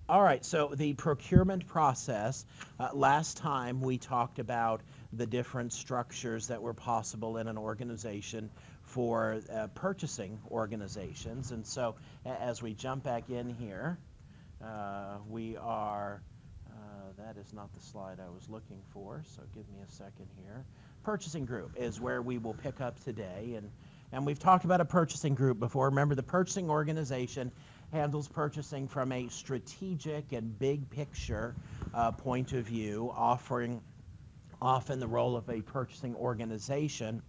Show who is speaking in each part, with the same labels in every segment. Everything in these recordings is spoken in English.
Speaker 1: All right, so the procurement process, last time we talked about the different structures that were possible in an organization for purchasing organizations. And so as we jump back in here, we are, that is not the slide I was looking for, so give me a second here. Purchasing group is where we will pick up today. And we've talked about a purchasing group before. Remember, the purchasing organization handles purchasing from a strategic and big picture point of view, offering often the role of a purchasing organization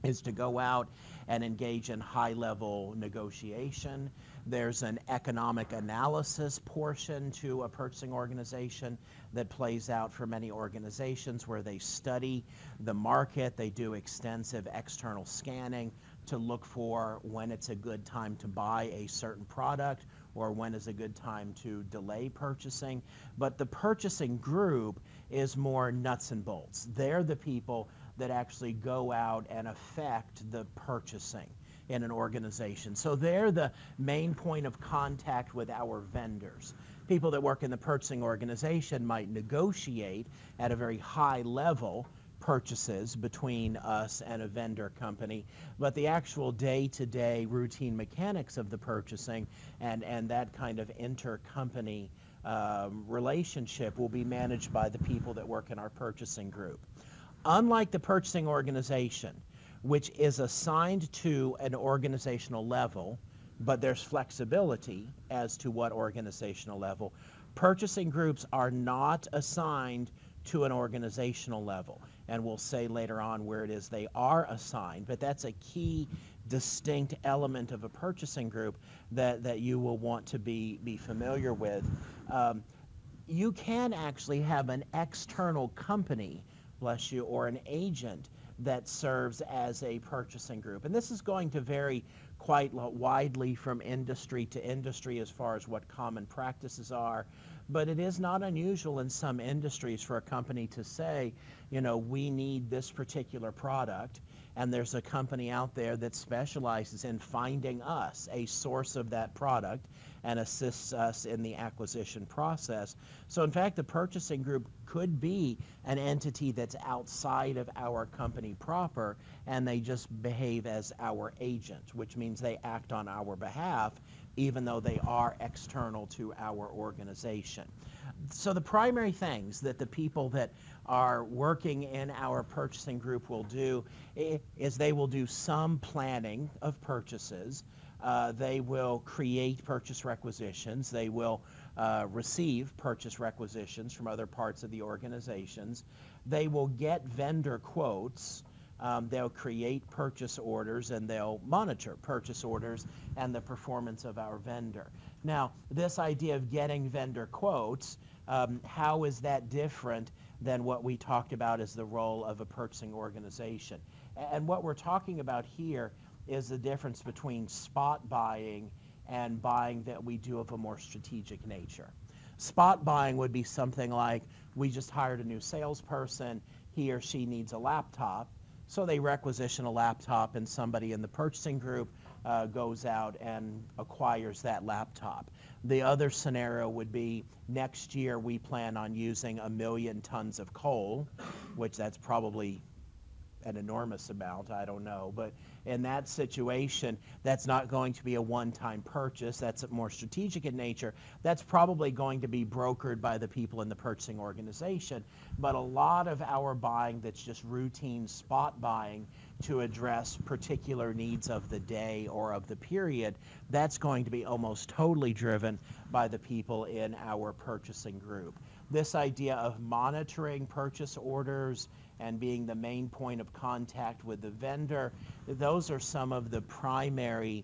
Speaker 1: is to go out and engage in high-level negotiation. There's an economic analysis portion to a purchasing organization that plays out for many organizations where they study the market, they do extensive external scanning to look for when it's a good time to buy a certain product or when is a good time to delay purchasing. But the purchasing group is more nuts and bolts. They're the people that actually go out and affect the purchasing in an organization. So they're the main point of contact with our vendors. People that work in the purchasing organization might negotiate at a very high level purchases between us and a vendor company, but the actual day-to-day routine mechanics of the purchasing and that kind of intercompany relationship will be managed by the people that work in our purchasing group. Unlike the purchasing organization, which is assigned to an organizational level, but there's flexibility as to what organizational level, purchasing groups are not assigned to an organizational level. And we'll say later on where it is they are assigned, but that's a key distinct element of a purchasing group that you will want to be familiar with. You can actually have an external company, bless you, or an agent that serves as a purchasing group. And this is going to vary quite widely from industry to industry as far as what common practices are. But it is not unusual in some industries for a company to say, you know, we need this particular product, and there's a company out there that specializes in finding us a source of that product and assists us in the acquisition process. So in fact, the purchasing group could be an entity that's outside of our company proper, and they just behave as our agent, which means they act on our behalf even though they are external to our organization. So the primary things that the people that are working in our purchasing group will do is they will do some planning of purchases. They will create purchase requisitions. They will receive purchase requisitions from other parts of the organizations. They will get vendor quotes. They'll create purchase orders, and they'll monitor purchase orders and the performance of our vendor. Now, this idea of getting vendor quotes, how is that different than what we talked about as the role of a purchasing organization? And what we're talking about here is the difference between spot buying and buying that we do of a more strategic nature. Spot buying would be something like, we just hired a new salesperson, he or she needs a laptop, so they requisition a laptop and somebody in the purchasing group goes out and acquires that laptop. The other scenario would be, next year we plan on using 1 million tons of coal, which that's probably an enormous amount, I don't know, but in that situation, that's not going to be a one-time purchase. That's more strategic in nature. That's probably going to be brokered by the people in the purchasing organization, but a lot of our buying that's just routine spot buying to address particular needs of the day or of the period, that's going to be almost totally driven by the people in our purchasing group. This idea of monitoring purchase orders and being the main point of contact with the vendor, those are some of the primary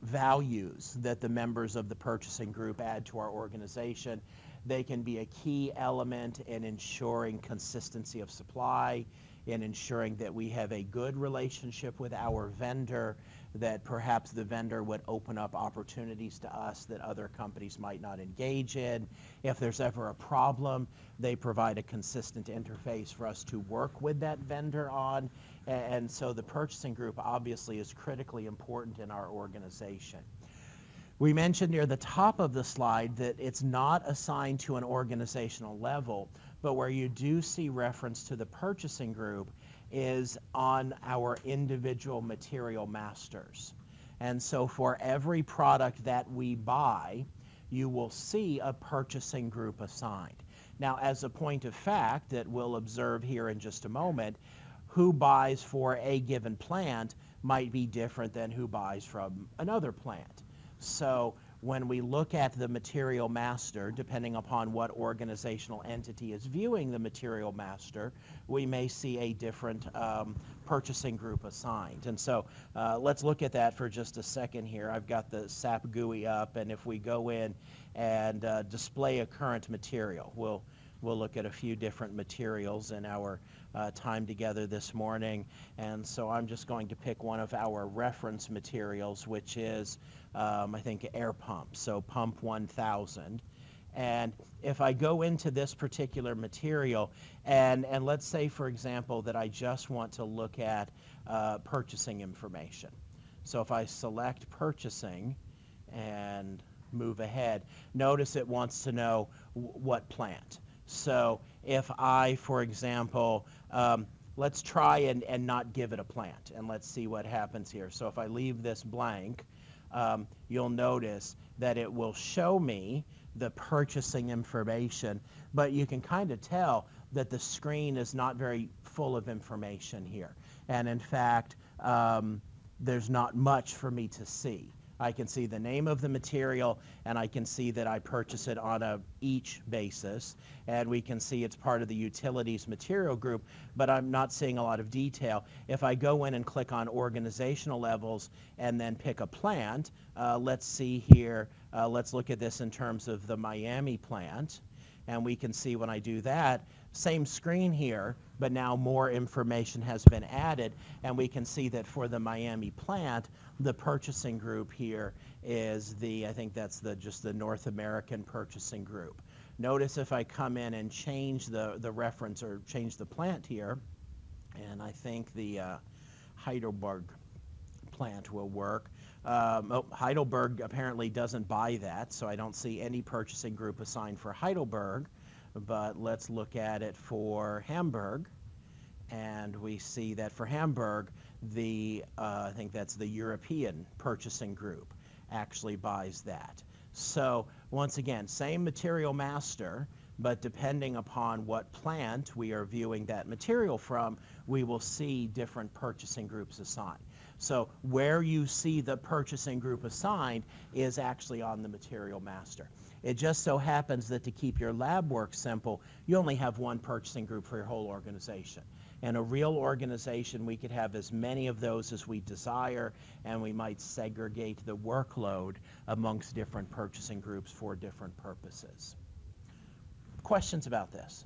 Speaker 1: values that the members of the purchasing group add to our organization. They can be a key element in ensuring consistency of supply, in ensuring that we have a good relationship with our vendor, that perhaps the vendor would open up opportunities to us that other companies might not engage in. If there's ever a problem, they provide a consistent interface for us to work with that vendor on. And so the purchasing group obviously is critically important in our organization. We mentioned near the top of the slide that it's not assigned to an organizational level, but where you do see reference to the purchasing group is on our individual material masters. And so for every product that we buy, you will see a purchasing group assigned. Now, as a point of fact that we'll observe here in just a moment, who buys for a given plant might be different than who buys from another plant. So when we look at the material master, depending upon what organizational entity is viewing the material master, we may see a different purchasing group assigned. And so let's look at that for just a second here. I've got the SAP GUI up, and if we go in and display a current material, we'll look at a few different materials in our time together this morning. And so I'm just going to pick one of our reference materials, which is, I think, air pump, so pump 1000. And if I go into this particular material, and let's say, for example, that I just want to look at purchasing information. So if I select purchasing and move ahead, notice it wants to know what plant. So if I, for example, let's try and not give it a plant, and let's see what happens here. So if I leave this blank, you'll notice that it will show me the purchasing information, but you can kind of tell that the screen is not very full of information here. And in fact, there's not much for me to see. I can see the name of the material, and I can see that I purchase it on a each basis, and we can see it's part of the utilities material group, but I'm not seeing a lot of detail. If I go in and click on organizational levels and then pick a plant, let's see here, let's look at this in terms of the Miami plant, and we can see when I do that, same screen here, but now more information has been added, and we can see that for the Miami plant, the purchasing group here is the, I think that's just the North American purchasing group. Notice if I come in and change the reference or change the plant here, and I think the Heidelberg plant will work. Heidelberg apparently doesn't buy that, so I don't see any purchasing group assigned for Heidelberg. But let's look at it for Hamburg, and we see that for Hamburg, I think that's the European purchasing group actually buys that. So once again, same material master, but depending upon what plant we are viewing that material from, we will see different purchasing groups assigned. So where you see the purchasing group assigned is actually on the material master. It just so happens that to keep your lab work simple, you only have one purchasing group for your whole organization. In a real organization, we could have as many of those as we desire, and we might segregate the workload amongst different purchasing groups for different purposes. Questions about this?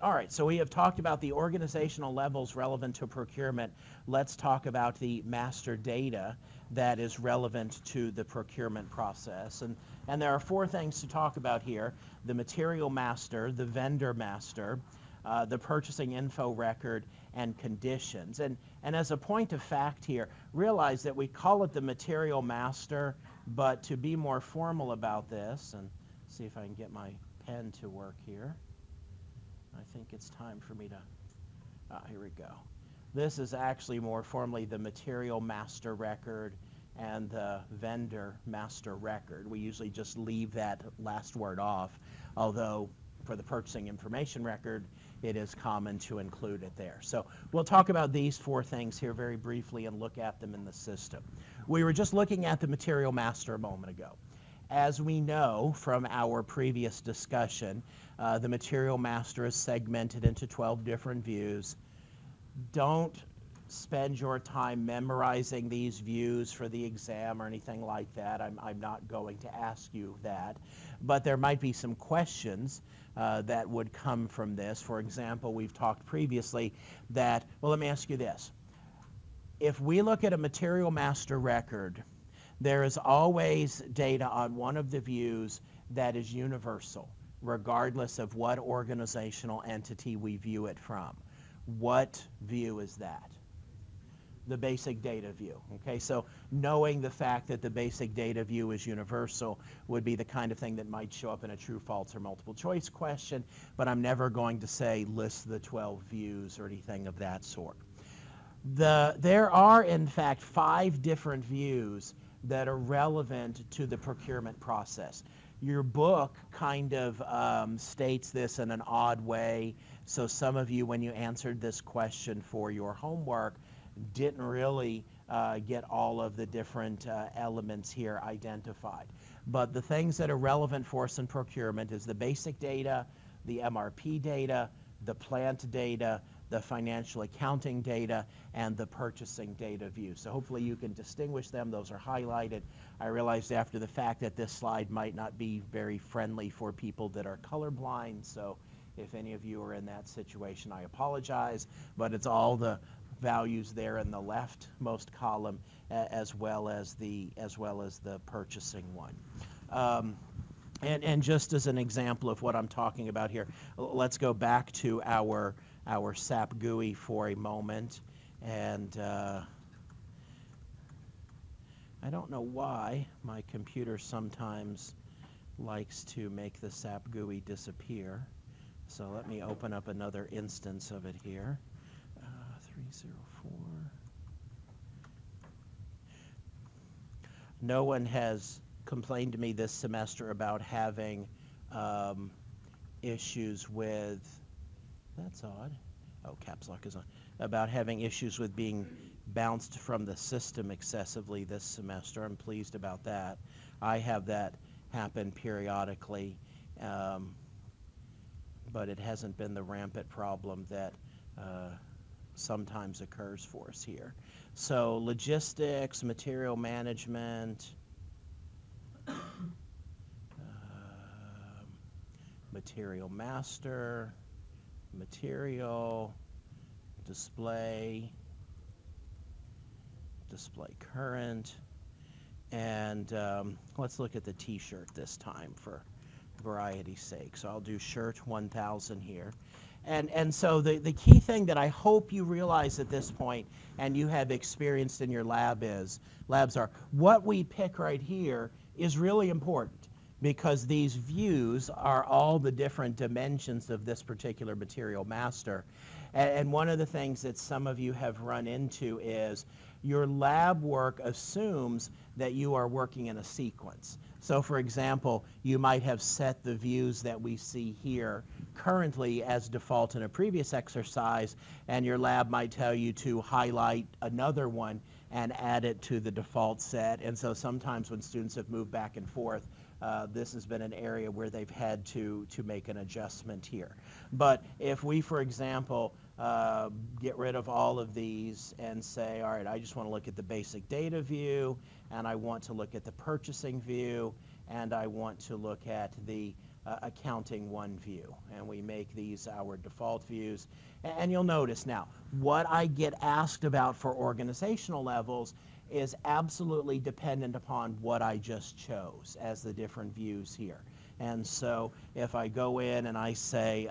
Speaker 1: All right, so we have talked about the organizational levels relevant to procurement. Let's talk about the master data that is relevant to the procurement process. And there are four things to talk about here: the material master, the vendor master, the purchasing info record, and conditions. And as a point of fact here, realize that we call it the material master, but to be more formal about this, and see if I can get my pen to work here. I think it's time for me to, here we go. This is actually more formally the material master record and the vendor master record. We usually just leave that last word off, although for the purchasing information record, it is common to include it there. So we'll talk about these four things here very briefly and look at them in the system. We were just looking at the material master a moment ago. As we know from our previous discussion, the material master is segmented into 12 different views. Don't spend your time memorizing these views for the exam or anything like that. I'm not going to ask you that. But there might be some questions that would come from this. For example, we've talked previously that, well, let me ask you this. If we look at a material master record, there is always data on one of the views that is universal, regardless of what organizational entity we view it from. What view is that? the basic data view. Okay, so knowing the fact that the basic data view is universal would be the kind of thing that might show up in a true, false, or multiple choice question, but I'm never going to say list the 12 views or anything of that sort. There are, in fact, 5 different views that are relevant to the procurement process. Your book kind of states this in an odd way, so some of you, when you answered this question for your homework, didn't really get all of the different elements here identified. But the things that are relevant for us in procurement is the basic data, the MRP data, the plant data, the financial accounting data, and the purchasing data view. So hopefully you can distinguish them. Those are highlighted. I realized after the fact that this slide might not be very friendly for people that are colorblind, so if any of you are in that situation, I apologize, but it's all the values there in the leftmost column as well as the purchasing one. And just as an example of what I'm talking about here, let's go back to our SAP GUI for a moment. And I don't know why my computer sometimes likes to make the SAP GUI disappear. So let me open up another instance of it here. 304. No one has complained to me this semester about having issues with, that's odd, oh, caps lock is on, about having issues with being bounced from the system excessively this semester. I'm pleased about that. I have that happen periodically, but it hasn't been the rampant problem that sometimes occurs for us here. So logistics, material management, material master, material, display current, and let's look at the t-shirt this time for variety's sake. So I'll do shirt 1000 here. And so the key thing that I hope you realize at this point, and you have experienced in your labs are, what we pick right here is really important, because these views are all the different dimensions of this particular material master. And one of the things that some of you have run into is your lab work assumes that you are working in a sequence. So for example, you might have set the views that we see here currently as default in a previous exercise, and your lab might tell you to highlight another one and add it to the default set. And so sometimes when students have moved back and forth, this has been an area where they've had to make an adjustment here. But if we, for example, get rid of all of these and say, all right, I just want to look at the basic data view, and I want to look at the purchasing view, and I want to look at the accounting one view, and we make these our default views. And you'll notice now, what I get asked about for organizational levels is absolutely dependent upon what I just chose as the different views here. And so if I go in and I say,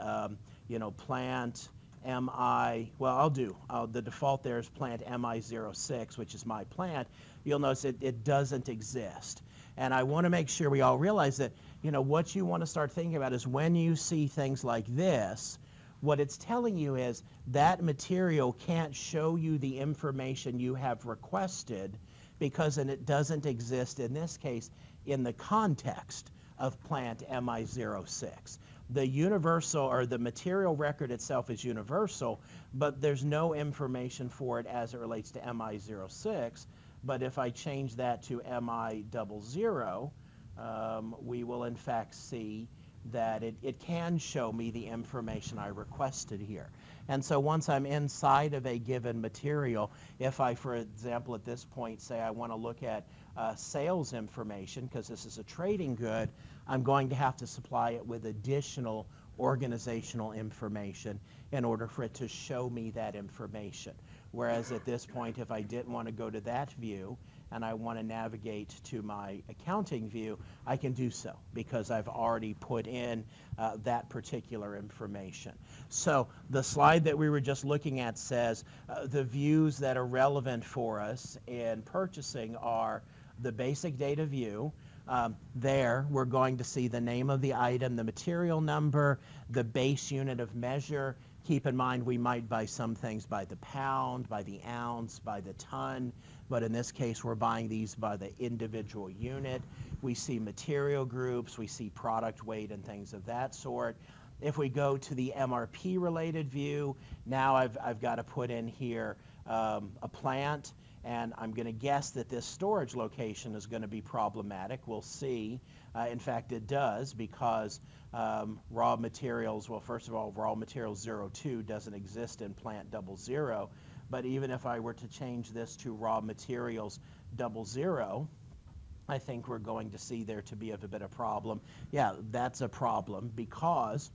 Speaker 1: you know, plant MI, well, the default there is plant MI06, which is my plant. You'll notice it doesn't exist. And I want to make sure we all realize that, you know, what you want to start thinking about is when you see things like this, what it's telling you is that material can't show you the information you have requested, because it doesn't exist, in this case, in the context of plant MI06. The universal, or the material record itself, is universal, but there's no information for it as it relates to MI06. But if I change that to MI00, we will in fact see that it can show me the information I requested here. And so once I'm inside of a given material, if I, for example, at this point say I want to look at sales information, because this is a trading good, I'm going to have to supply it with additional organizational information in order for it to show me that information. Whereas at this point, if I didn't want to go to that view and I want to navigate to my accounting view, I can do so because I've already put in that particular information. So the slide that we were just looking at says the views that are relevant for us in purchasing are the basic data view. There, we're going to see the name of the item, the material number, the base unit of measure. Keep in mind, we might buy some things by the pound, by the ounce, by the ton, but in this case, we're buying these by the individual unit. We see material groups, we see product weight and things of that sort. If we go to the MRP related view, now I've got to put in here a plant, and I'm going to guess that this storage location is going to be problematic. We'll see. In fact, it does, because raw materials, well, first of all, raw materials 02 doesn't exist in plant 00, but even if I were to change this to raw materials 00, I think we're going to see there to be a bit of problem. Yeah, that's a problem because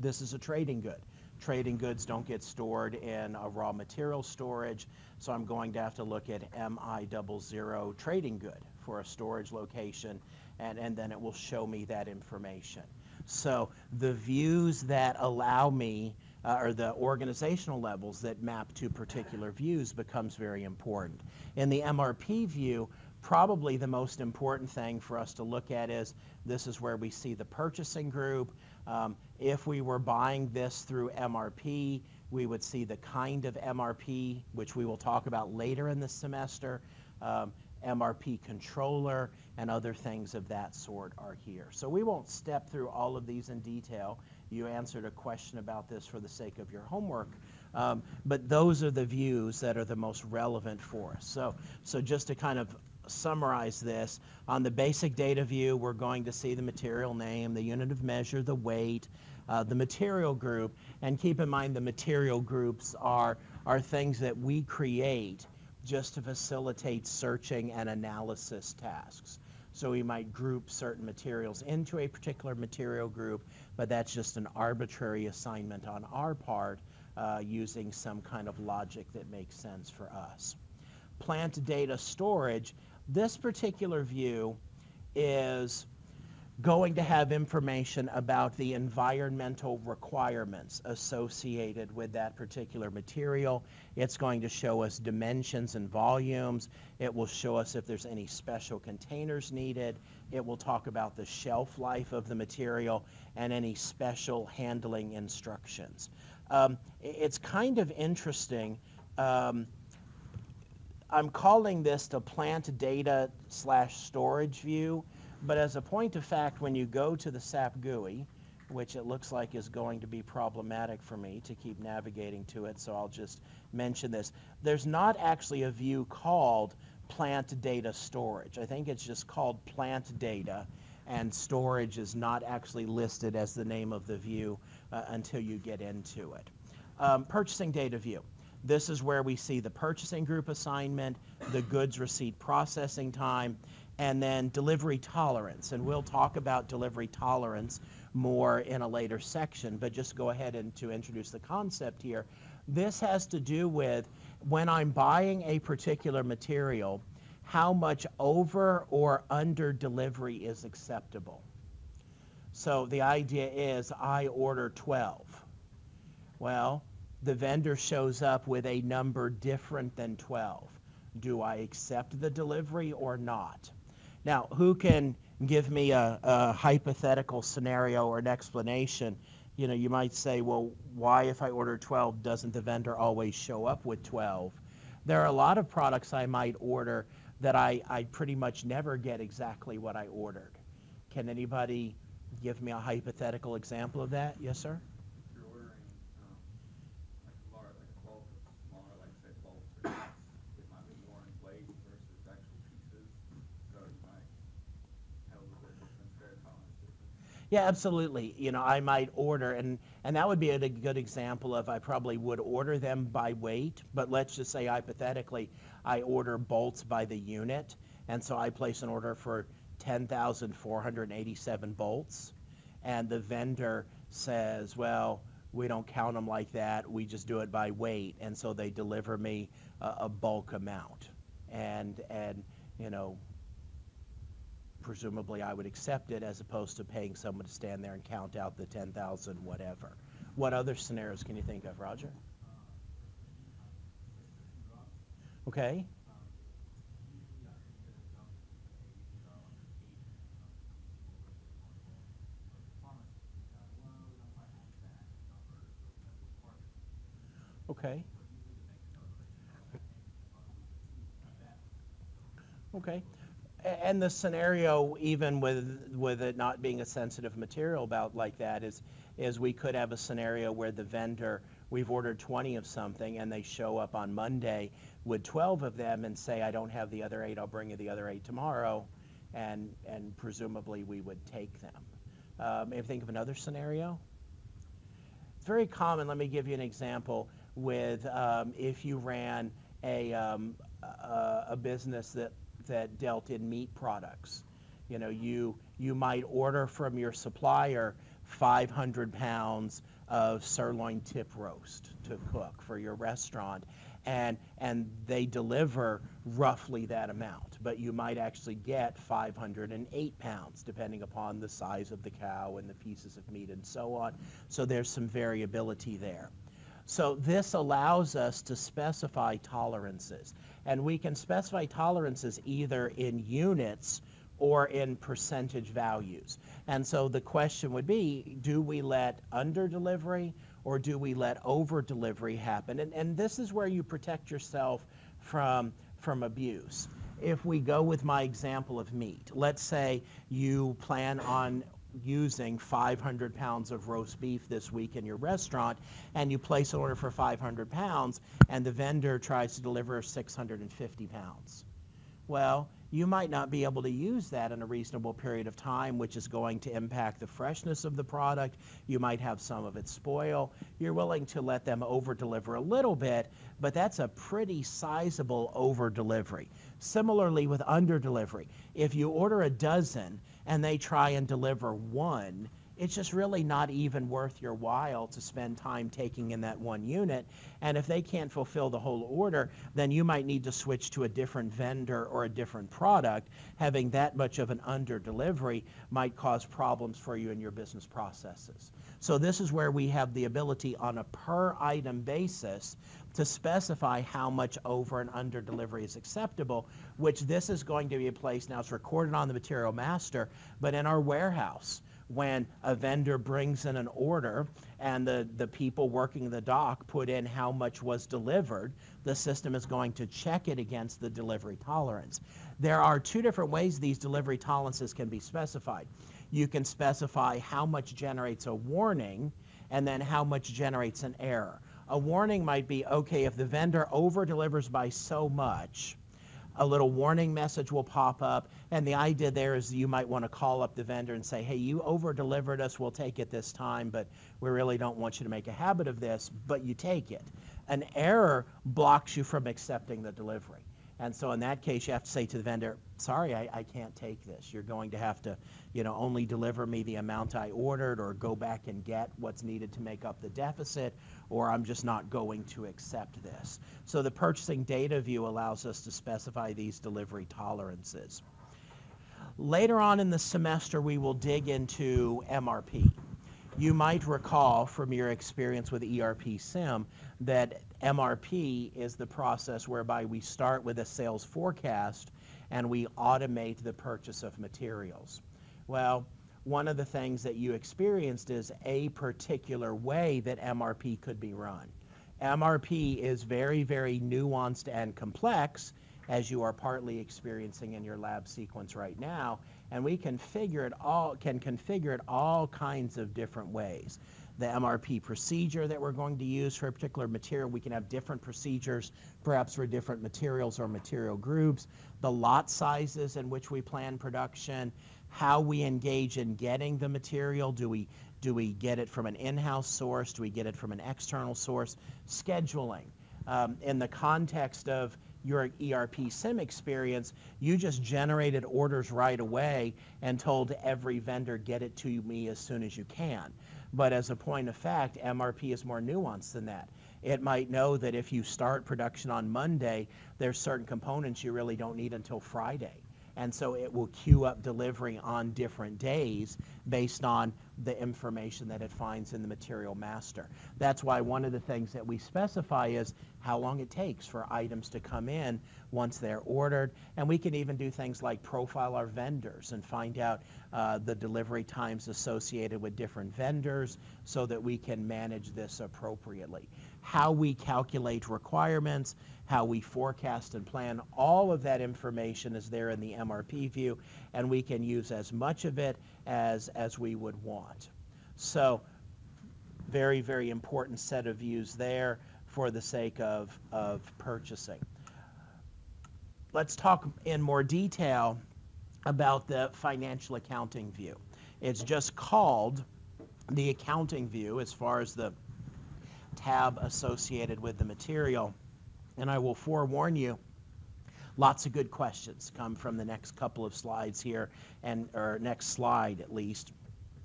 Speaker 1: this is a trading good. Trading goods don't get stored in a raw material storage, so I'm going to have to look at MI00 trading good for a storage location, and then it will show me that information. So the views that allow me, or the organizational levels that map to particular views, becomes very important. In the MRP view, probably the most important thing for us to look at is, this is where we see the purchasing group. If we were buying this through MRP, we would see the kind of MRP, which we will talk about later in the semester. MRP controller and other things of that sort are here. So we won't step through all of these in detail. You answered a question about this for the sake of your homework, but those are the views that are the most relevant for us. So just to kind of summarize this, on the basic data view, we're going to see the material name, the unit of measure, the weight, the material group, and keep in mind the material groups are things that we create just to facilitate searching and analysis tasks. So we might group certain materials into a particular material group, but that's just an arbitrary assignment on our part using some kind of logic that makes sense for us. Plant data storage, this particular view is going to have information about the environmental requirements associated with that particular material. It's going to show us dimensions and volumes. It will show us if there's any special containers needed. It will talk about the shelf life of the material and any special handling instructions. It's kind of interesting. I'm calling this the plant data / storage view. But as a point of fact, when you go to the SAP GUI, which it looks like is going to be problematic for me to keep navigating to it, so I'll just mention this. There's not actually a view called plant data storage. I think it's just called plant data, and storage is not actually listed as the name of the view until you get into it. Purchasing data view. This is where we see the purchasing group assignment, the goods receipt processing time, and then delivery tolerance. And we'll talk about delivery tolerance more in a later section, but just go ahead and to introduce the concept here. This has to do with when I'm buying a particular material, how much over or under delivery is acceptable. So the idea is I order 12. Well, the vendor shows up with a number different than 12. Do I accept the delivery or not? Now, who can give me a hypothetical scenario or an explanation? You know, you might say, well, why if I order 12, doesn't the vendor always show up with 12? There are a lot of products I might order that I pretty much never get exactly what I ordered. Can anybody give me a hypothetical example of that? Yes, sir?
Speaker 2: If you're ordering like a bulk of smaller, like say bulk prints, it might be more in weight versus actual pieces, so you might have a little bit different fair tolerance difference.
Speaker 1: Yeah, absolutely. You know, I might order, and that would be a good example of I probably would order them by weight, but let's just say hypothetically, I order bolts by the unit, and so I place an order for 10,487 bolts, and the vendor says, well, we don't count them like that, we just do it by weight, and so they deliver me a bulk amount. and you know, presumably I would accept it as opposed to paying someone to stand there and count out the 10,000 whatever. What other scenarios can you think of, Roger? Okay. Okay. Okay. And the scenario, even with it not being a sensitive material about like that, is we could have a scenario where the vendor, we've ordered 20 of something and they show up on Monday with 12 of them and say, I don't have the other 8, I'll bring you the other 8 tomorrow, and presumably we would take them. Maybe think of another scenario? It's very common, let me give you an example, with if you ran a business that dealt in meat products. You know, you might order from your supplier 500 pounds of sirloin tip roast to cook for your restaurant, and they deliver roughly that amount, but you might actually get 508 pounds depending upon the size of the cow and the pieces of meat and so on. So there's some variability there. So this allows us to specify tolerances, and we can specify tolerances either in units or in percentage values. And so the question would be, do we let under delivery or do we let over delivery happen? And this is where you protect yourself from abuse. If we go with my example of meat, let's say you plan on using 500 pounds of roast beef this week in your restaurant, and you place an order for 500 pounds, and the vendor tries to deliver 650 pounds. Well, you might not be able to use that in a reasonable period of time, which is going to impact the freshness of the product. You might have some of it spoil. You're willing to let them over-deliver a little bit, but that's a pretty sizable over-delivery. Similarly with under-delivery, if you order a dozen and they try and deliver 1, it's just really not even worth your while to spend time taking in that 1 unit. And if they can't fulfill the whole order, then you might need to switch to a different vendor or a different product. Having that much of an under delivery might cause problems for you in your business processes. So this is where we have the ability on a per item basis to specify how much over and under delivery is acceptable, which this is going to be a place, now it's recorded on the material master, but in our warehouse, when a vendor brings in an order and the people working the dock put in how much was delivered, the system is going to check it against the delivery tolerance. There are 2 different ways these delivery tolerances can be specified. You can specify how much generates a warning and then how much generates an error. A warning might be, okay, if the vendor over delivers by so much, a little warning message will pop up, and the idea there is you might want to call up the vendor and say, hey, you over-delivered us, we'll take it this time, but we really don't want you to make a habit of this, but you take it. An error blocks you from accepting the delivery. And so in that case, you have to say to the vendor, sorry, I can't take this. You're going to have to, only deliver me the amount I ordered, or go back and get what's needed to make up the deficit, or I'm just not going to accept this. So the purchasing data view allows us to specify these delivery tolerances. Later on in the semester, we will dig into MRP. You might recall from your experience with ERP Sim that MRP is the process whereby we start with a sales forecast and we automate the purchase of materials. Well, one of the things that you experienced is a particular way that MRP could be run. MRP is very, very nuanced and complex, as you are partly experiencing in your lab sequence right now, and we can configure it all kinds of different ways. The MRP procedure that we're going to use for a particular material, we can have different procedures, perhaps for different materials or material groups, the lot sizes in which we plan production, how we engage in getting the material. Do we get it from an in-house source? Do we get it from an external source? Scheduling. In the context of your ERP Sim experience, you just generated orders right away and told every vendor, get it to me as soon as you can. But as a point of fact, MRP is more nuanced than that. It might know that if you start production on Monday, there's certain components you really don't need until Friday. And so it will queue up delivery on different days based on the information that it finds in the material master. That's why one of the things that we specify is how long it takes for items to come in once they're ordered. And we can even do things like profile our vendors and find out the delivery times associated with different vendors so that we can manage this appropriately. How we calculate requirements, how we forecast and plan, all of that information is there in the MRP view, and we can use as much of it as we would want. So very, very important set of views there for the sake of purchasing. Let's talk in more detail about the financial accounting view. It's just called the accounting view as far as the tab associated with the material. And I will forewarn you, lots of good questions come from the next couple of slides here, or next slide at least.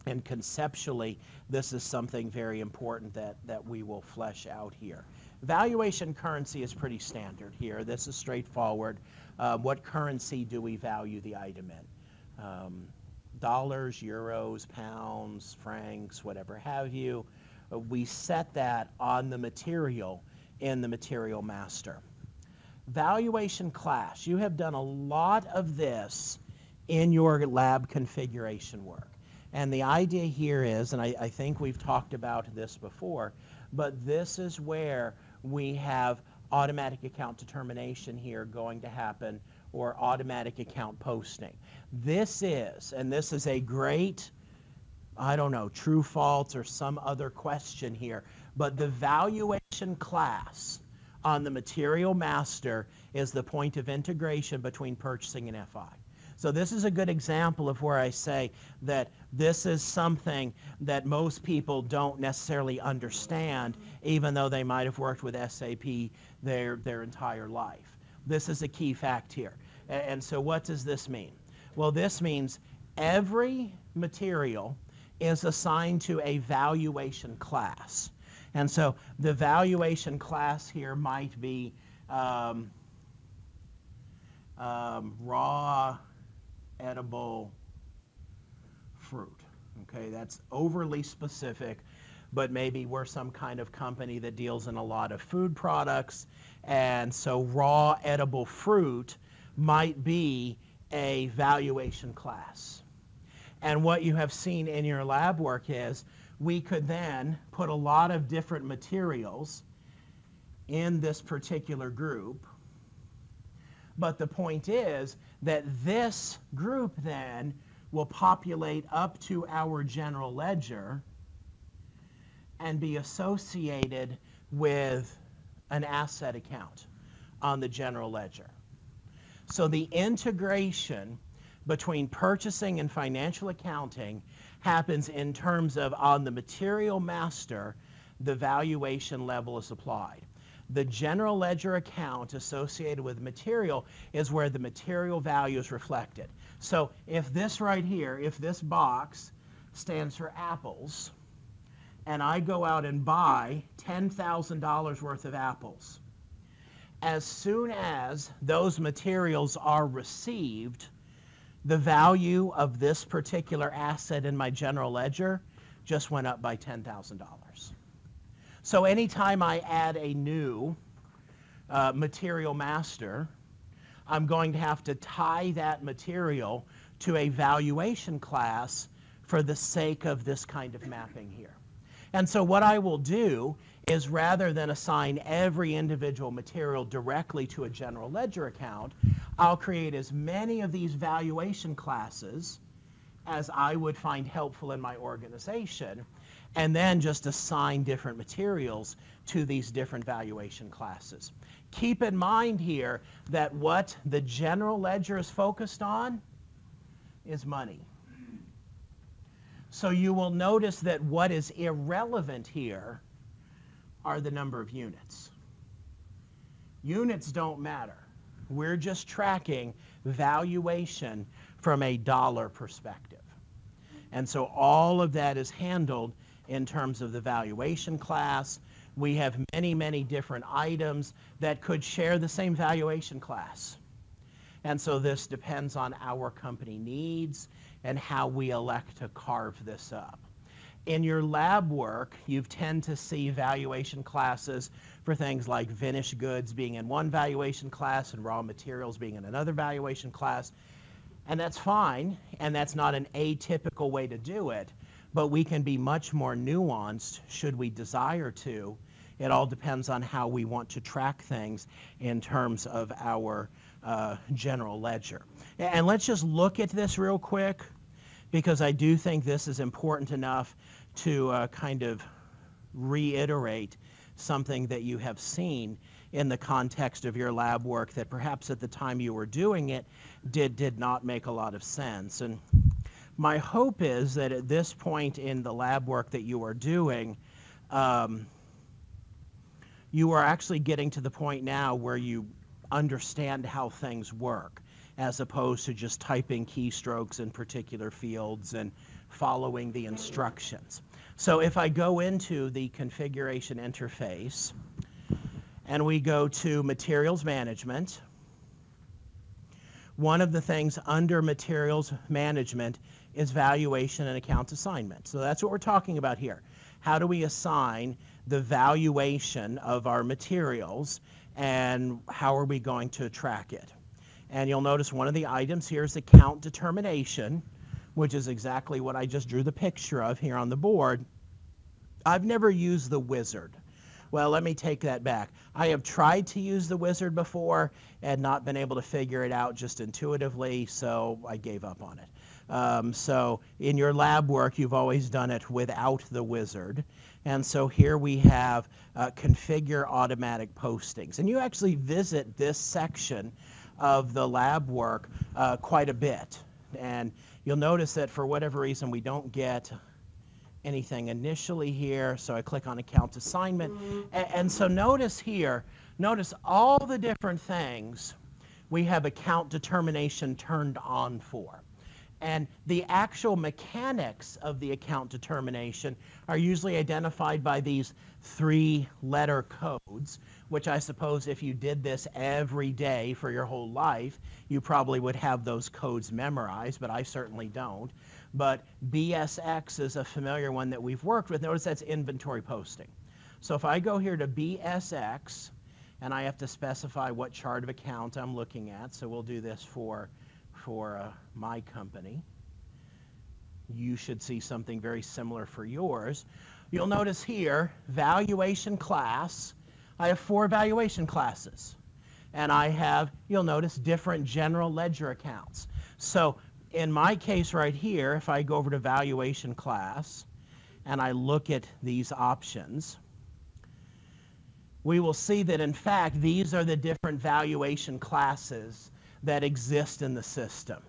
Speaker 1: And conceptually, this is something very important that we will flesh out here. Valuation currency is pretty standard here. This is straightforward. What currency do we value the item in? Dollars, euros, pounds, francs, whatever have you. We set that on the material in the material master. Valuation class. You have done a lot of this in your lab configuration work. And the idea here is, and I think we've talked about this before, but this is where we have automatic account determination here going to happen, or automatic account posting. This is a great, I don't know, true, false, or some other question here, but the valuation class on the material master is the point of integration between purchasing and FI. So this is a good example of where I say that this is something that most people don't necessarily understand, even though they might have worked with SAP their entire life. This is a key fact here. And so what does this mean? Well, this means every material is assigned to a valuation class. And so the valuation class here might be raw edible fruit. Okay, that's overly specific, but maybe we're some kind of company that deals in a lot of food products, and so raw edible fruit might be a valuation class. And what you have seen in your lab work is we could then put a lot of different materials in this particular group. But the point is that this group then will populate up to our general ledger and be associated with an asset account on the general ledger. So the integration between purchasing and financial accounting happens in terms of, on the material master, the valuation level is applied. The general ledger account associated with material is where the material value is reflected. So if this right here, if this box stands for apples, and I go out and buy $10,000 worth of apples, as soon as those materials are received, the value of this particular asset in my general ledger just went up by $10,000. So anytime I add a new material master, I'm going to have to tie that material to a valuation class for the sake of this kind of mapping here. And so what I will do is, rather than assign every individual material directly to a general ledger account, I'll create as many of these valuation classes as I would find helpful in my organization, and then just assign different materials to these different valuation classes. Keep in mind here that what the general ledger is focused on is money. So you will notice that what is irrelevant here are the number of units. Units don't matter. We're just tracking valuation from a dollar perspective. And so all of that is handled in terms of the valuation class. We have many, many different items that could share the same valuation class. And so this depends on our company needs and how we elect to carve this up. In your lab work, you tend to see valuation classes for things like finished goods being in one valuation class and raw materials being in another valuation class. And that's fine, and that's not an atypical way to do it, but we can be much more nuanced should we desire to. It all depends on how we want to track things in terms of our general ledger. And let's just look at this real quick, because I do think this is important enough to kind of reiterate something that you have seen in the context of your lab work that perhaps at the time you were doing it did not make a lot of sense. And my hope is that at this point in the lab work that you are doing, you are actually getting to the point now where you understand how things work, as opposed to just typing keystrokes in particular fields and following the instructions. So if I go into the configuration interface and we go to materials management, one of the things under materials management is valuation and account assignment. So that's what we're talking about here. How do we assign the valuation of our materials, and how are we going to track it? And you'll notice one of the items here is account determination, which is exactly what I just drew the picture of here on the board. I've never used the wizard. Well, let me take that back. I have tried to use the wizard before and not been able to figure it out just intuitively, so I gave up on it. So in your lab work, you've always done it without the wizard. And so here we have configure automatic postings. And you actually visit this section of the lab work quite a bit. And you'll notice that for whatever reason, we don't get anything initially here. So I click on account assignment. And so notice here, notice all the different things we have account determination turned on for. And the actual mechanics of the account determination are usually identified by these 3-letter codes, which I suppose if you did this every day for your whole life, you probably would have those codes memorized, but I certainly don't. But BSX is a familiar one that we've worked with. Notice that's inventory posting. So if I go here to BSX, and I have to specify what chart of account I'm looking at, so we'll do this for my company. You should see something very similar for yours. You'll notice here, valuation class. I have 4 valuation classes. And I have, you'll notice, different general ledger accounts. So in my case right here, if I go over to valuation class and I look at these options, we will see that in fact these are the different valuation classes that exist in the system.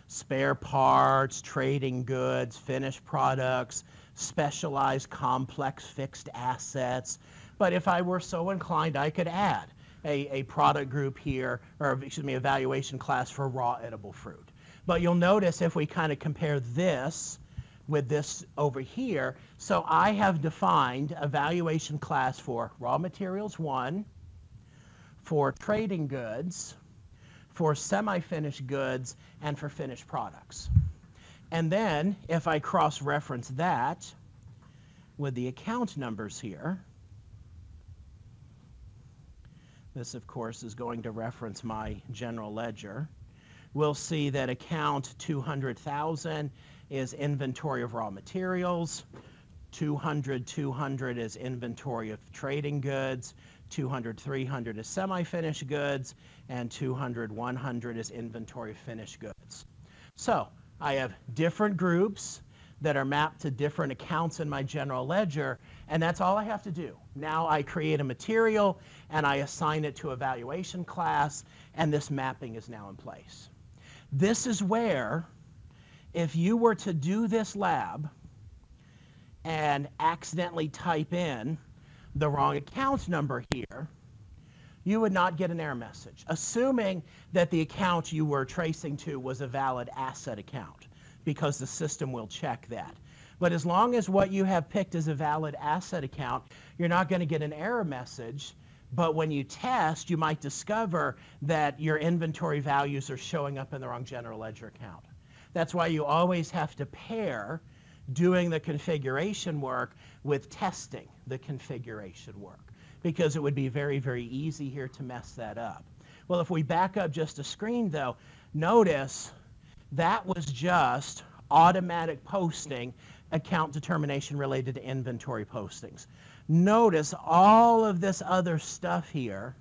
Speaker 1: Spare parts, trading goods, finished products, specialized complex fixed assets. But if I were so inclined, I could add a product group here, or excuse me, a valuation class for raw edible fruit. But you'll notice if we kind of compare this with this over here, so I have defined a valuation class for raw materials 1, for trading goods, for semi-finished goods, and for finished products. And then if I cross-reference that with the account numbers here, this of course is going to reference my general ledger, we'll see that account 200,000 is inventory of raw materials, 200 is inventory of trading goods, 300 is semi-finished goods, and 100 is inventory of finished goods. So I have different groups that are mapped to different accounts in my general ledger, and that's all I have to do. Now I create a material and I assign it to a valuation class, and this mapping is now in place. This is where, if you were to do this lab and accidentally type in the wrong account number here, you would not get an error message, assuming that the account you were tracing to was a valid asset account, because the system will check that. But as long as what you have picked is a valid asset account, you're not going to get an error message. But when you test, you might discover that your inventory values are showing up in the wrong general ledger account. That's why you always have to pair doing the configuration work with testing the configuration work, because it would be very, very easy here to mess that up. Well, if we back up just a screen, though, notice that was just automatic posting account determination related to inventory postings. Notice all of this other stuff here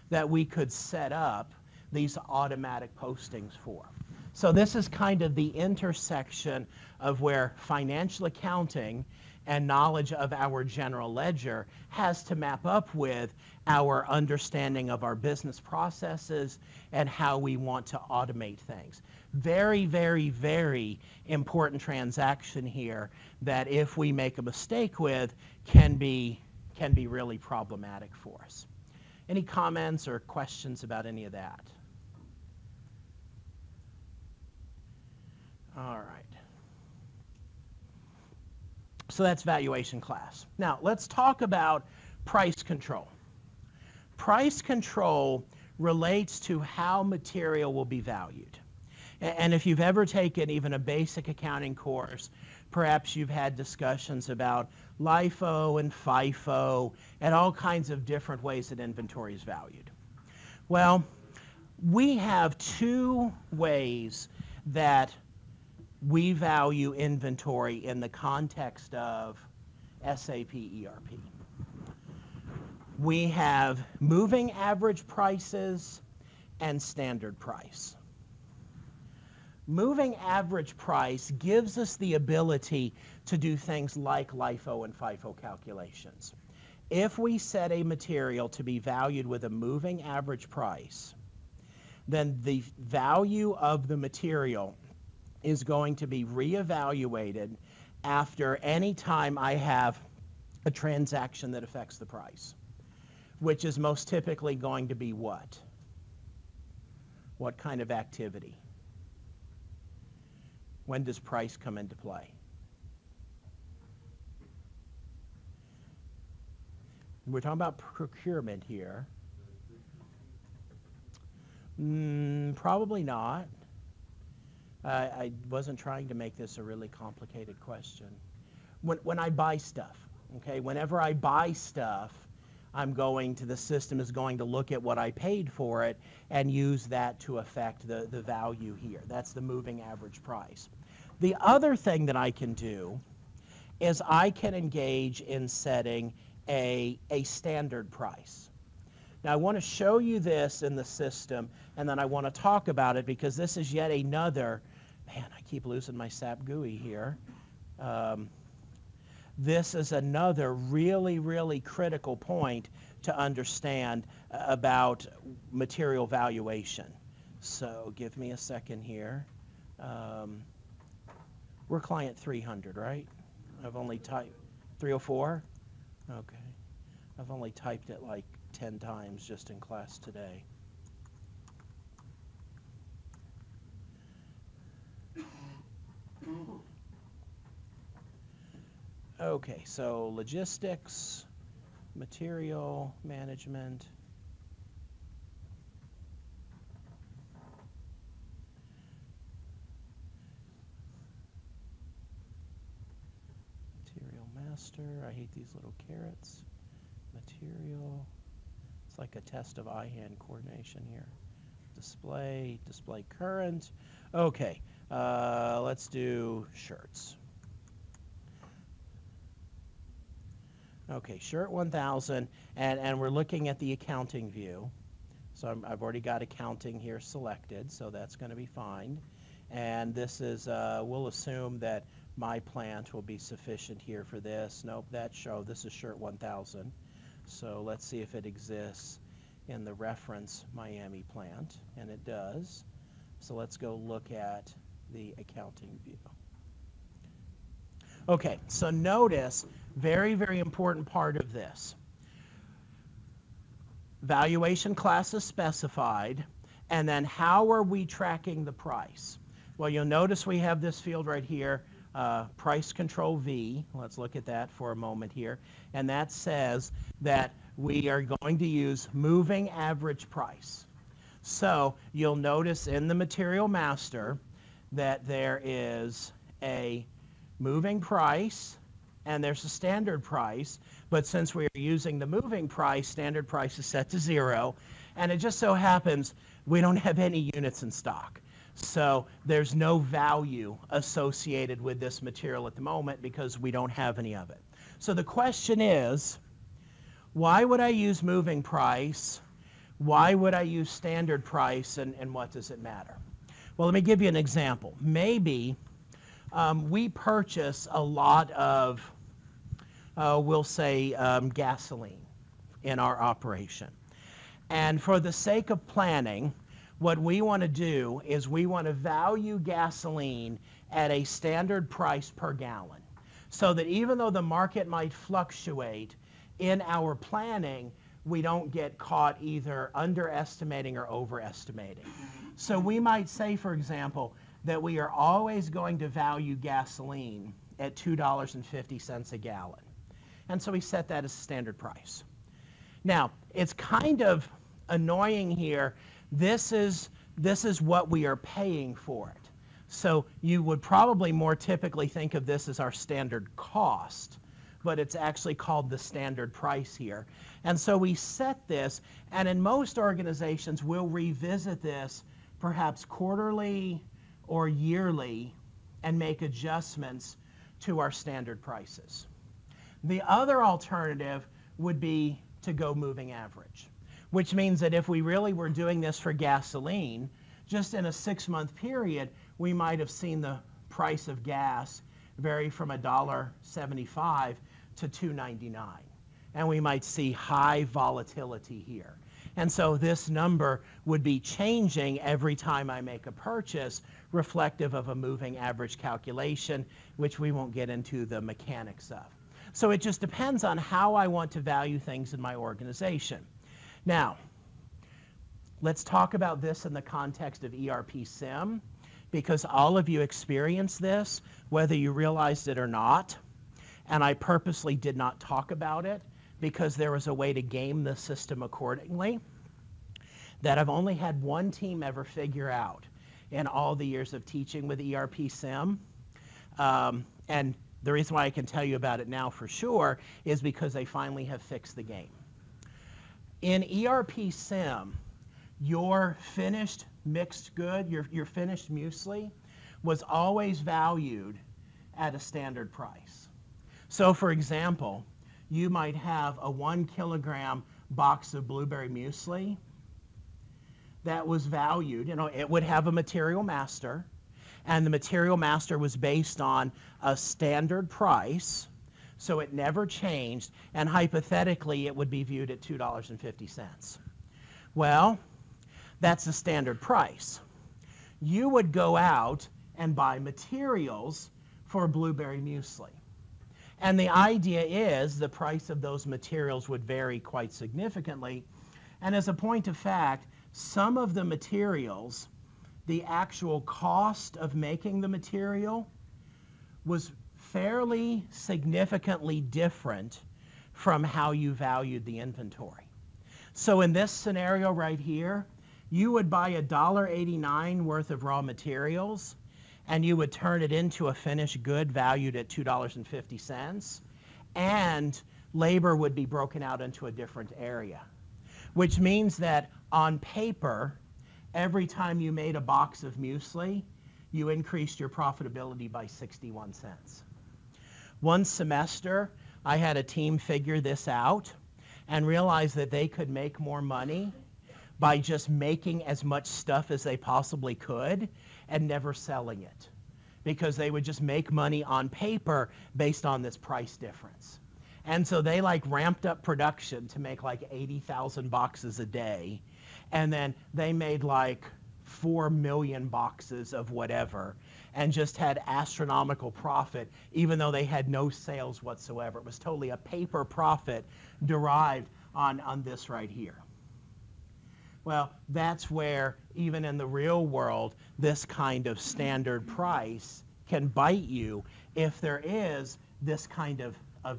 Speaker 1: that we could set up these automatic postings for. So this is kind of the intersection of where financial accounting and knowledge of our general ledger has to map up with our understanding of our business processes and how we want to automate things. Very, very, very important transaction here that if we make a mistake with can be really problematic for us. Any comments or questions about any of that? All right. So that's valuation class. Now let's talk about price control. Price control relates to how material will be valued. And if you've ever taken even a basic accounting course, perhaps you've had discussions about LIFO and FIFO and all kinds of different ways that inventory is valued. Well, we have two ways that we value inventory in the context of SAP ERP. We have moving average prices and standard price. Moving average price gives us the ability to do things like LIFO and FIFO calculations. If we set a material to be valued with a moving average price, then the value of the material is going to be reevaluated after any time I have a transaction that affects the price, which is most typically going to be what? What kind of activity? When does price come into play? We're talking about procurement here. Probably not. I wasn't trying to make this a really complicated question. When I buy stuff, okay, whenever I buy stuff, the system is going to look at what I paid for it and use that to affect the value here. That's the moving average price. The other thing that I can do is I can engage in setting a standard price. Now I want to show you this in the system, and then I want to talk about it because this is yet another, man, I keep losing my SAP GUI here. This is another really, really critical point to understand about material valuation. So give me a second here. We're client 300, right? I've only typed 304? Okay. I've only typed it like 10 times just in class today. Okay, so logistics, material management. Material master, I hate these little carrots. Material, it's like a test of eye-hand coordination here. Display current. Okay, let's do shirts. Okay, shirt 1000, and we're looking at the accounting view. So I've already got accounting here selected, so that's going to be fine. And this is, we'll assume that my plant will be sufficient here for this. Nope, this is shirt 1000. So let's see if it exists in the reference Miami plant, and it does. So let's go look at the accounting view. Okay, so notice, very, very important part of this. Valuation class is specified, and then how are we tracking the price? Well, you'll notice we have this field right here, price control V. Let's look at that for a moment here. And that says that we are going to use moving average price. So you'll notice in the material master that there is a moving price and there's a standard price, but since we are using the moving price, standard price is set to 0, and it just so happens we don't have any units in stock. So there's no value associated with this material at the moment because we don't have any of it. So the question is, why would I use moving price? Why would I use standard price, and what does it matter? Well, let me give you an example. Maybe we purchase a lot of, we'll say, gasoline in our operation. And for the sake of planning, what we want to do is we want to value gasoline at a standard price per gallon, so that even though the market might fluctuate, in our planning, we don't get caught either underestimating or overestimating. So we might say, for example, that we are always going to value gasoline at $2.50 a gallon. And so we set that as a standard price. Now, it's kind of annoying here. This is what we are paying for it. So you would probably more typically think of this as our standard cost, but it's actually called the standard price here. And so we set this, and in most organizations, we'll revisit this perhaps quarterly or yearly and make adjustments to our standard prices. The other alternative would be to go moving average, which means that if we really were doing this for gasoline, just in a 6-month period, we might have seen the price of gas vary from $1.75 to $2.99. And we might see high volatility here. And so this number would be changing every time I make a purchase, reflective of a moving average calculation, which we won't get into the mechanics of. So it just depends on how I want to value things in my organization. Now, let's talk about this in the context of ERP SIM, because all of you experience this, whether you realized it or not. And I purposely did not talk about it because there was a way to game the system accordingly that I've only had one team ever figure out in all the years of teaching with ERP SIM. And the reason why I can tell you about it now for sure is because they finally have fixed the game. In ERP SIM, your finished mixed good, your finished muesli, was always valued at a standard price. So for example, you might have a 1 kilogram box of blueberry muesli that was valued, it would have a material master, and the material master was based on a standard price, so it never changed, and hypothetically it would be viewed at $2.50. Well, that's the standard price. You would go out and buy materials for blueberry muesli. And the idea is the price of those materials would vary quite significantly. And as a point of fact, some of the materials, the actual cost of making the material was fairly significantly different from how you valued the inventory. So in this scenario right here, you would buy $1.89 worth of raw materials, and you would turn it into a finished good valued at $2.50, and labor would be broken out into a different area, which means that on paper, every time you made a box of muesli, you increased your profitability by 61 cents. One semester, I had a team figure this out and realize that they could make more money by just making as much stuff as they possibly could and never selling it, because they would just make money on paper based on this price difference. And so they ramped up production to make 80,000 boxes a day, and then they made 4 million boxes of whatever and just had astronomical profit even though they had no sales whatsoever. It was totally a paper profit derived on this right here. Well, that's where even in the real world this kind of standard price can bite you if there is this kind of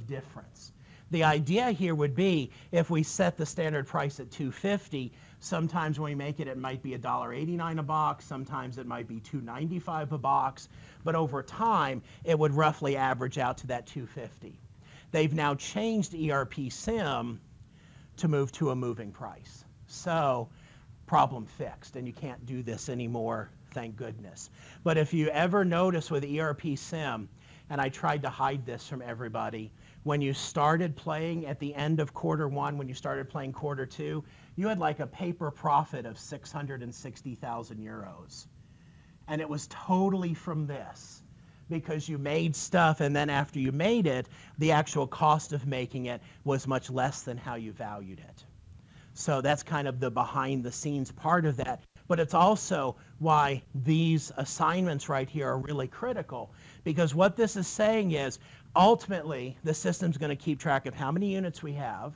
Speaker 1: difference. The idea here would be if we set the standard price at $2.50, sometimes when we make it, it might be $1.89 a box, sometimes it might be $2.95 a box, but over time, it would roughly average out to that $2.50. They've now changed ERP SIM to move to a moving price. So, problem fixed, and you can't do this anymore, thank goodness. But if you ever notice with ERP SIM, and I tried to hide this from everybody, when you started playing at the end of quarter one, when you started playing quarter two, you had like a paper profit of 660,000 euros. And it was totally from this, because you made stuff, and then after you made it, the actual cost of making it was much less than how you valued it. So that's kind of the behind the scenes part of that. But it's also why these assignments right here are really critical, because what this is saying is ultimately the system's going to keep track of how many units we have.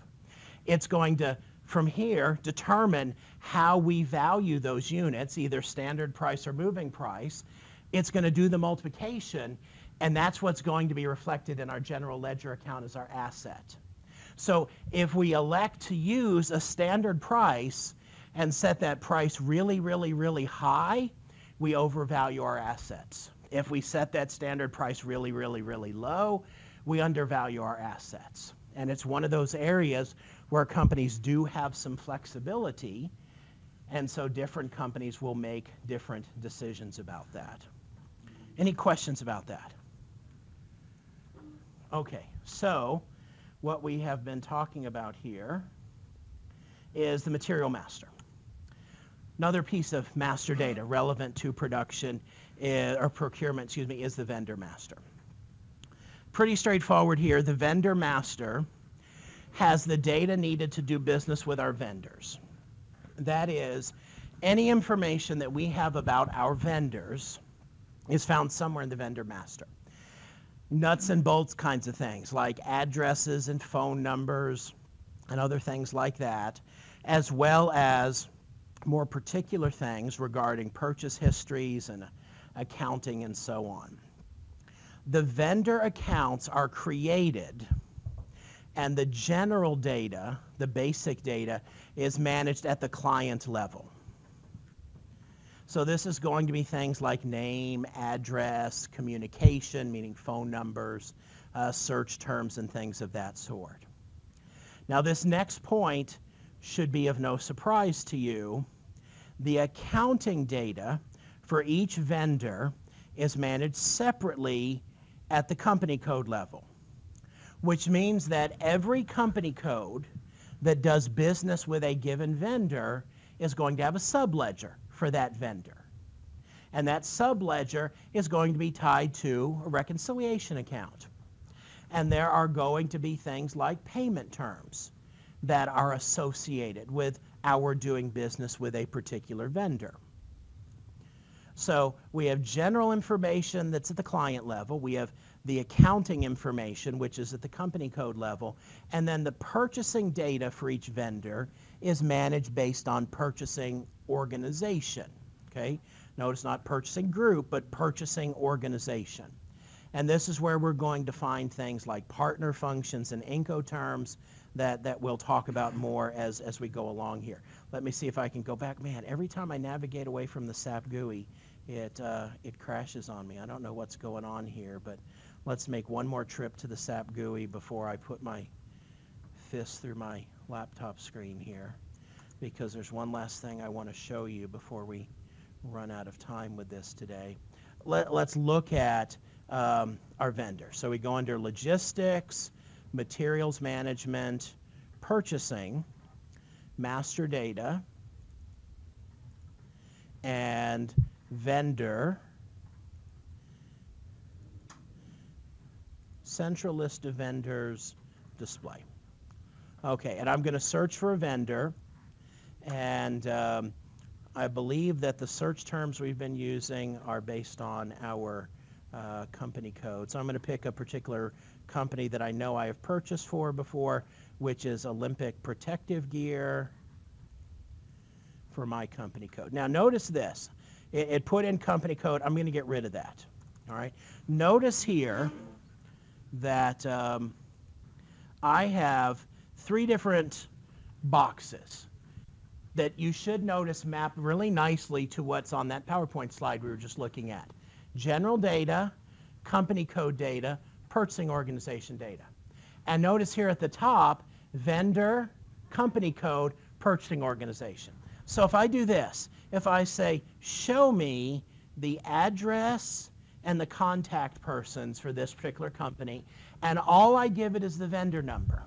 Speaker 1: It's going to, from here, determine how we value those units, either standard price or moving price. It's going to do the multiplication, and that's what's going to be reflected in our general ledger account as our asset. So if we elect to use a standard price and set that price really, really, really high, we overvalue our assets. If we set that standard price really, really, really low, we undervalue our assets. And it's one of those areas where companies do have some flexibility, and so different companies will make different decisions about that. Any questions about that? Okay, so what we have been talking about here is the material master. Another piece of master data relevant to production or procurement, is the vendor master. Pretty straightforward here. The vendor master has the data needed to do business with our vendors. That is, any information that we have about our vendors is found somewhere in the vendor master. Nuts and bolts kinds of things like addresses and phone numbers and other things like that, as well as more particular things regarding purchase histories and accounting and so on. The vendor accounts are created, and the general data, the basic data, is managed at the client level. So this is going to be things like name, address, communication, meaning phone numbers, search terms, and things of that sort. Now this next point should be of no surprise to you. The accounting data for each vendor is managed separately at the company code level, which means that every company code that does business with a given vendor is going to have a subledger for that vendor. And that subledger is going to be tied to a reconciliation account. And there are going to be things like payment terms that are associated with our doing business with a particular vendor. So we have general information that's at the client level. We have the accounting information, which is at the company code level. And then the purchasing data for each vendor is managed based on purchasing organization. Okay? Notice not purchasing group, but purchasing organization. And this is where we're going to find things like partner functions and Incoterms that we'll talk about more as we go along here. Let me see if I can go back. Man, every time I navigate away from the SAP GUI, it crashes on me. I don't know what's going on here, but let's make one more trip to the SAP GUI before I put my fist through my laptop screen here, because there's one last thing I want to show you before we run out of time with this today. Let's look at our vendor. So we go under logistics, materials management, purchasing, master data, and vendor, central list of vendors, display. Okay, and I'm going to search for a vendor, and I believe that the search terms we've been using are based on our company code. So I'm going to pick a particular company that I know I have purchased for before, which is Olympic Protective Gear, for my company code. Now notice this. It put in company code. I'm going to get rid of that. All right. Notice here that I have 3 different boxes that you should notice map really nicely to what's on that PowerPoint slide we were just looking at. General data, company code data, purchasing organization data. And notice here at the top, vendor, company code, purchasing organization. So if I do this, if I say, show me the address and the contact persons for this particular company, and all I give it is the vendor number,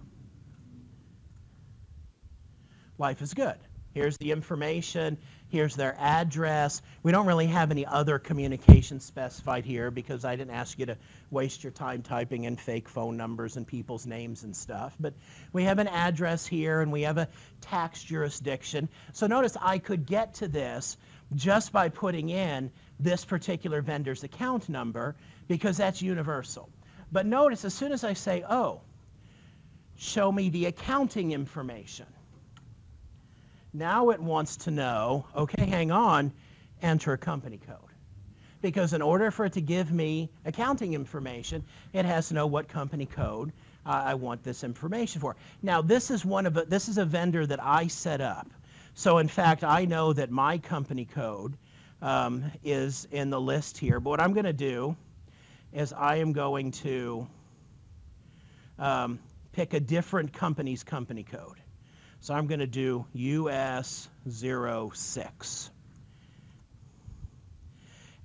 Speaker 1: life is good. Here's the information, here's their address. We don't really have any other communication specified here because I didn't ask you to waste your time typing in fake phone numbers and people's names and stuff. But we have an address here and we have a tax jurisdiction. So notice I could get to this just by putting in this particular vendor's account number because that's universal. But notice as soon as I say, oh, show me the accounting information, now it wants to know, okay, hang on, enter a company code. Because in order for it to give me accounting information, it has to know what company code I want this information for. Now, this is a vendor that I set up. So in fact, I know that my company code is in the list here. But what I'm going to do is I am going to pick a different company's company code. So I'm going to do US 06.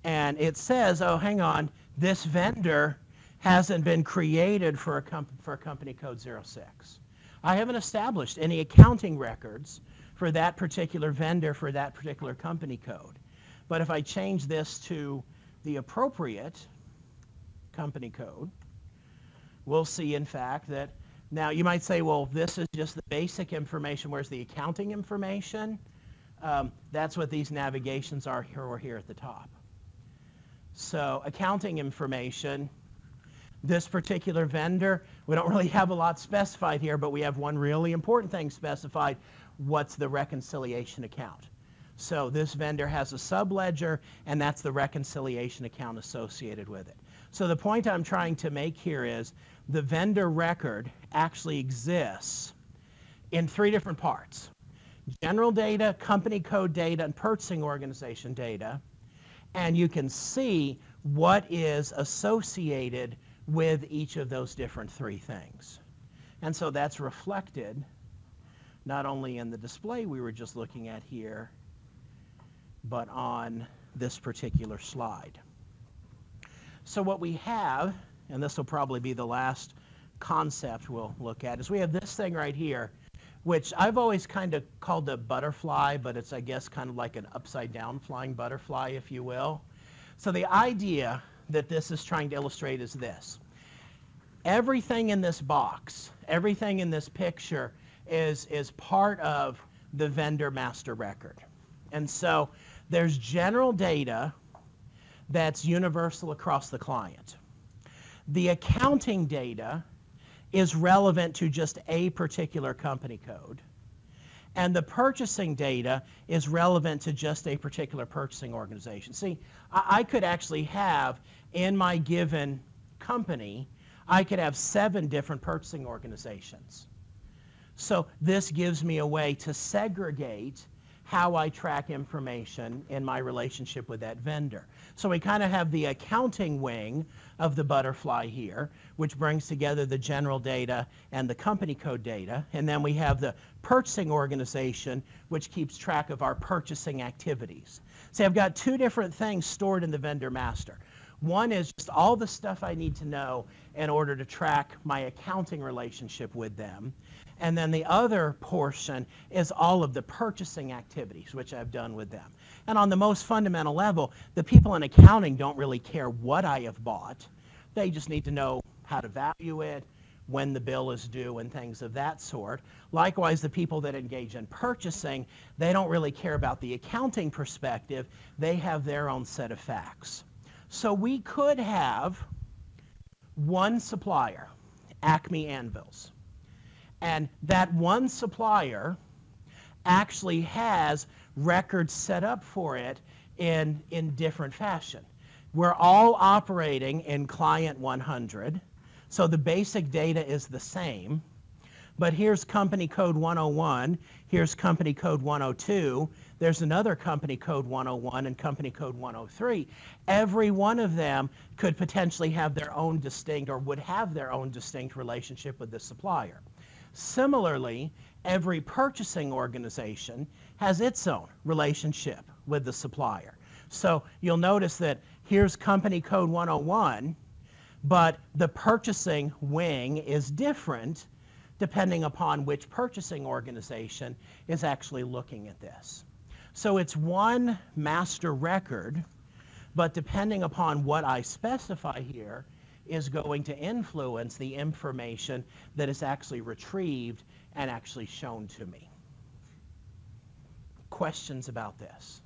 Speaker 1: And it says, oh, hang on, this vendor hasn't been created for a company code 06. I haven't established any accounting records for that particular vendor for that particular company code. But if I change this to the appropriate company code, we'll see, in fact, that now, you might say, well, this is just the basic information. Where's the accounting information? That's what these navigations are here at the top. So accounting information, this particular vendor, we don't really have a lot specified here, but we have one really important thing specified. What's the reconciliation account? So this vendor has a subledger, and that's the reconciliation account associated with it. So the point I'm trying to make here is the vendor record actually exists in 3 different parts: general data, company code data, and purchasing organization data. And you can see what is associated with each of those different 3 things. And so that's reflected not only in the display we were just looking at here, but on this particular slide. So what we have, and this will probably be the last concept we'll look at, is we have this thing right here, which I've always kind of called a butterfly, but it's, I guess, kind of like an upside down flying butterfly, if you will. So the idea that this is trying to illustrate is this. Everything in this box, everything in this picture is part of the vendor master record. And so there's general data that's universal across the client. The accounting data is relevant to just a particular company code. And the purchasing data is relevant to just a particular purchasing organization. See, I could actually have, in my given company, I could have 7 different purchasing organizations. So this gives me a way to segregate how I track information in my relationship with that vendor. So we kind of have the accounting wing of the butterfly here, which brings together the general data and the company code data. And then we have the purchasing organization, which keeps track of our purchasing activities. So I've got 2 different things stored in the vendor master. One is just all the stuff I need to know in order to track my accounting relationship with them. And then the other portion is all of the purchasing activities, which I've done with them. And on the most fundamental level, the people in accounting don't really care what I have bought. They just need to know how to value it, when the bill is due, and things of that sort. Likewise, the people that engage in purchasing, they don't really care about the accounting perspective. They have their own set of facts. So we could have one supplier, Acme Anvils. And that one supplier actually has records set up for it in different fashion. We're all operating in client 100, so the basic data is the same. But here's company code 101, here's company code 102, there's another company code 101 and company code 103. Every one of them could potentially have their own distinct, or would have their own distinct relationship with the supplier. Similarly, every purchasing organization has its own relationship with the supplier. So you'll notice that here's company code 101, but the purchasing wing is different depending upon which purchasing organization is actually looking at this. So it's one master record, but depending upon what I specify here is going to influence the information that is actually retrieved and actually shown to me. Questions about this?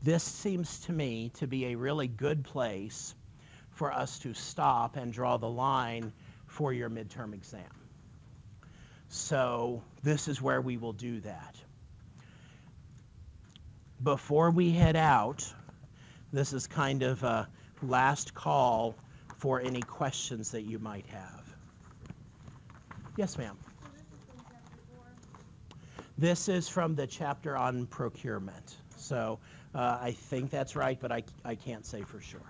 Speaker 1: This seems to me to be a really good place for us to stop and draw the line for your midterm exam. So this is where we will do that. Before we head out, this is kind of a last call for any questions that you might have. Yes, ma'am.
Speaker 3: So this is from chapter 4?
Speaker 1: This is from the chapter on procurement. So I think that's right, but I can't say for sure.